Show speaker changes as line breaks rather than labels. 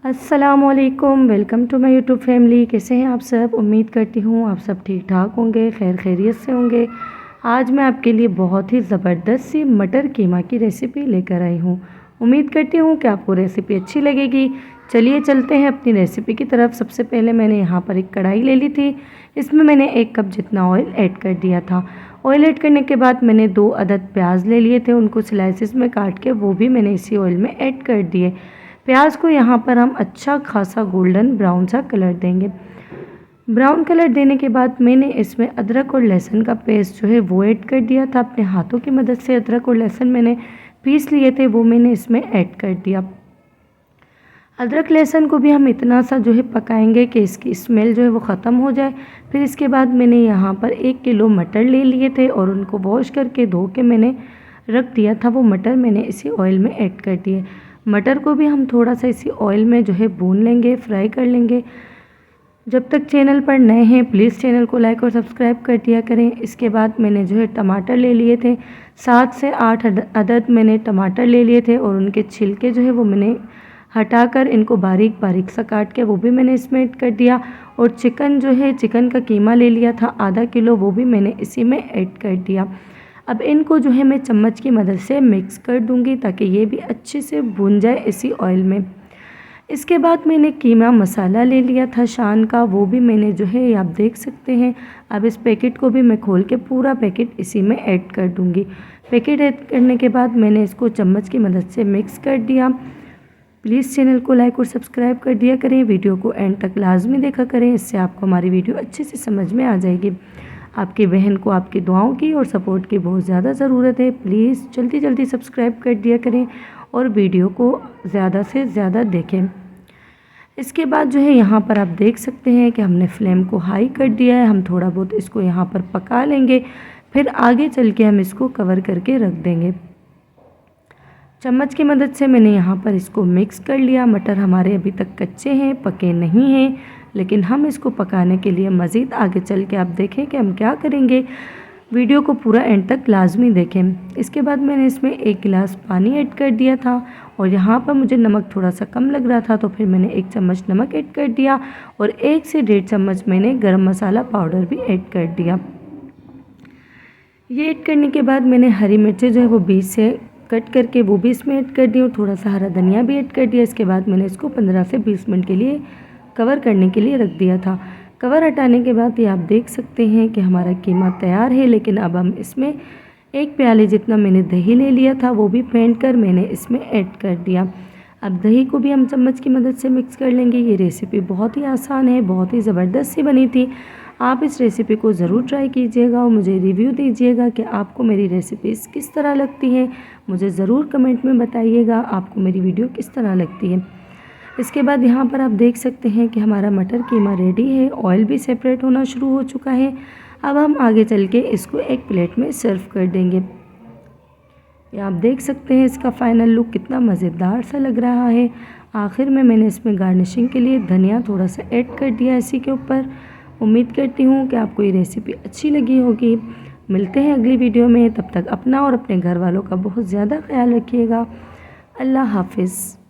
अस्सलामुअलैकुम, welcome to my YouTube family. कैसे हैं आप सब? उम्मीद करती हूँ आप सब ठीक ठाक होंगे, खैर खैरियत से होंगे। आज मैं आपके लिए बहुत ही ज़बरदस्त सी मटर कीमा की रेसिपी लेकर आई हूँ। उम्मीद करती हूँ कि आपको रेसिपी अच्छी लगेगी। चलिए चलते हैं अपनी रेसिपी की तरफ। सबसे पहले मैंने यहाँ पर एक कढ़ाई ले ली थी। इसमें मैंने 1 कप जितना ऑयल ऐड कर दिया था। ऑयल ऐड करने के बाद मैंने 2 अदद प्याज ले लिए थे, उनको स्लाइसिस में काट के वो भी मैंने इसी ऑयल में ऐड कर दिए। प्याज को यहाँ पर हम अच्छा खासा गोल्डन ब्राउन सा कलर देंगे। ब्राउन कलर देने के बाद मैंने इसमें अदरक और लहसुन का पेस्ट जो है वो ऐड कर दिया था। अपने हाथों की मदद से अदरक और लहसुन मैंने पीस लिए थे, वो मैंने इसमें ऐड कर दिया। अदरक लहसुन को भी हम इतना सा जो है पकाएंगे कि इसकी स्मेल जो है वो ख़त्म हो जाए। फिर इसके बाद मैंने यहाँ पर 1 किलो मटर ले लिए थे और उनको वॉश करके धो के मैंने रख दिया था। वो मटर मैंने इसी ऑयल में ऐड कर दिए। मटर को भी हम थोड़ा सा इसी ऑयल में जो है भून लेंगे, फ्राई कर लेंगे। जब तक चैनल पर नए हैं प्लीज़ चैनल को लाइक और सब्सक्राइब कर दिया करें। इसके बाद मैंने जो है टमाटर ले लिए थे, 7 से 8 अदद मैंने टमाटर ले लिए थे और उनके छिलके जो है वो मैंने हटाकर इनको बारीक बारीक सा काट के वो भी मैंने इसमें ऐड कर दिया। और चिकन जो है, चिकन का कीमा ले लिया था आधा किलो, वो भी मैंने इसी में ऐड कर दिया। अब इनको जो है मैं चम्मच की मदद से मिक्स कर दूंगी ताकि ये भी अच्छे से भुन जाए इसी ऑयल में। इसके बाद मैंने कीमा मसाला ले लिया था शान का, वो भी मैंने जो है आप देख सकते हैं। अब इस पैकेट को भी मैं खोल के पूरा पैकेट इसी में ऐड कर दूंगी। पैकेट ऐड करने के बाद मैंने इसको चम्मच की मदद से मिक्स कर दिया। प्लीज़ चैनल को लाइक और सब्सक्राइब कर दिया करें, वीडियो को एंड तक लाजमी देखा करें, इससे आपको हमारी वीडियो अच्छे से समझ में आ जाएगी। आपकी बहन को आपकी दुआओं की और सपोर्ट की बहुत ज़्यादा ज़रूरत है। प्लीज़ जल्दी जल्दी सब्सक्राइब कर दिया करें और वीडियो को ज़्यादा से ज़्यादा देखें। इसके बाद जो है यहाँ पर आप देख सकते हैं कि हमने फ्लेम को हाई कर दिया है। हम थोड़ा बहुत इसको यहाँ पर पका लेंगे, फिर आगे चल के हम इसको कवर करके रख देंगे। चम्मच की मदद से मैंने यहाँ पर इसको मिक्स कर लिया। मटर हमारे अभी तक कच्चे हैं, पके नहीं हैं, लेकिन हम इसको पकाने के लिए मज़ीद आगे चल के आप देखें कि हम क्या करेंगे। वीडियो को पूरा एंड तक लाजमी देखें। इसके बाद मैंने इसमें 1 गिलास पानी ऐड कर दिया था और यहाँ पर मुझे नमक थोड़ा सा कम लग रहा था, तो फिर मैंने 1 चम्मच नमक ऐड कर दिया और 1 से 1.5 चम्मच मैंने गरम मसाला पाउडर भी ऐड कर दिया। ये ऐड करने के बाद मैंने हरी मिर्चें जो है वो बीच से कट करके वो भी इसमें ऐड कर दी और थोड़ा सा हरा धनिया भी ऐड कर दिया। इसके बाद मैंने इसको 15 से 20 मिनट के लिए कवर करने के लिए रख दिया था। कवर हटाने के बाद ये आप देख सकते हैं कि हमारा कीमा तैयार है। लेकिन अब हम इसमें 1 प्याले जितना मैंने दही ले लिया था, वो भी फेंट कर मैंने इसमें ऐड कर दिया। अब दही को भी हम चम्मच की मदद से मिक्स कर लेंगे। ये रेसिपी बहुत ही आसान है, बहुत ही ज़बरदस्त सी बनी थी। आप इस रेसिपी को ज़रूर ट्राई कीजिएगा और मुझे रिव्यू दीजिएगा कि आपको मेरी रेसिपीज़ किस तरह लगती हैं। मुझे ज़रूर कमेंट में बताइएगा आपको मेरी वीडियो किस तरह लगती है। इसके बाद यहाँ पर आप देख सकते हैं कि हमारा मटर कीमा रेडी है, ऑयल भी सेपरेट होना शुरू हो चुका है। अब हम आगे चल के इसको एक प्लेट में सर्व कर देंगे। ये आप देख सकते हैं इसका फाइनल लुक कितना मज़ेदार सा लग रहा है। आखिर में मैंने इसमें गार्निशिंग के लिए धनिया थोड़ा सा ऐड कर दिया इसी के ऊपर। उम्मीद करती हूँ कि आपको ये रेसिपी अच्छी लगी होगी। मिलते हैं अगली वीडियो में, तब तक अपना और अपने घर वालों का बहुत ज़्यादा ख्याल रखिएगा। अल्लाह हाफिज़।